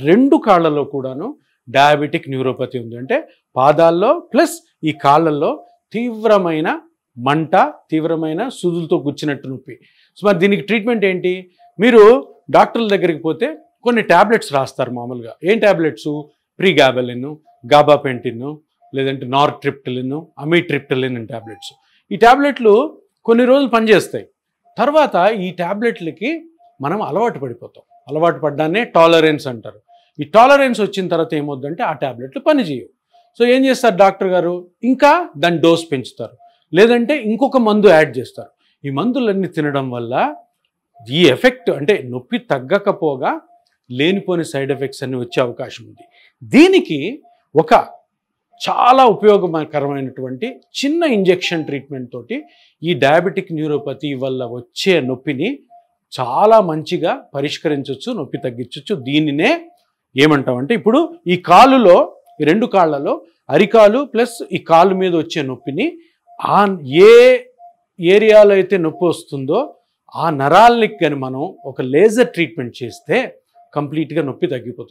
రెండు కాళ్ళలో కూడాను డయాబెటిక్ న్యూరోపతి ఉంది. అంటే పాదాల్లో ప్లస్ ఈ కాళ్ళల్లో తీవ్రమైన మంట, తీవ్రమైన సూదులతో గుచ్చినట్టు నొప్పి. సో మరి దీనికి ట్రీట్మెంట్ ఏంటి? మీరు డాక్టర్ల దగ్గరికి పోతే కొన్ని ట్యాబ్లెట్స్ రాస్తారు మామూలుగా. ఏం ట్యాబ్లెట్స్? ప్రీగాబెలిన్, గాబాపెంటిన్, లేదంటే నార్ట్రిప్టిలిన్, అమిట్రిప్టిలిన్ ట్యాబ్లెట్స్. ఈ ట్యాబ్లెట్లు కొన్ని రోజులు పనిచేస్తాయి. తర్వాత ఈ ట్యాబ్లెట్లకి మనం అలవాటు పడిపోతాం. అలవాటు పడ్డానే టాలరెన్స్ అంటారు. ఈ టాలరెన్స్ వచ్చిన తర్వాత ఏమవుద్దంటే ఆ ట్యాబ్లెట్లు పనిచేయవు. సో ఏం చేస్తారు డాక్టర్ గారు? ఇంకా దాని డోస్ పెంచుతారు, లేదంటే ఇంకొక మందు యాడ్ చేస్తారు. ఈ మందులన్నీ తినడం వల్ల ఈ ఎఫెక్ట్ అంటే నొప్పి తగ్గకపోగా లేనిపోని సైడ్ ఎఫెక్ట్స్ అన్ని వచ్చే అవకాశం ఉంది. దీనికి ఒక చాలా ఉపయోగకరమైనటువంటి చిన్న ఇంజెక్షన్ ట్రీట్మెంట్ తోటి ఈ డయాబెటిక్ న్యూరోపతి వల్ల వచ్చే నొప్పిని చాలా మంచిగా పరిష్కరించవచ్చు, నొప్పి తగ్గించవచ్చు. దీనినే ఏమంటామంటే ఇప్పుడు ఈ కాలులో, ఈ రెండు కాళ్ళలో అరికాలు ప్లస్ ఈ కాలు మీద వచ్చే నొప్పిని ఏ ఏరియాలో అయితే నొప్పి వస్తుందో ఆ నరాలకి కానీ మనం ఒక లేజర్ ట్రీట్మెంట్ చేస్తే కంప్లీట్గా నొప్పి తగ్గిపోతుంది.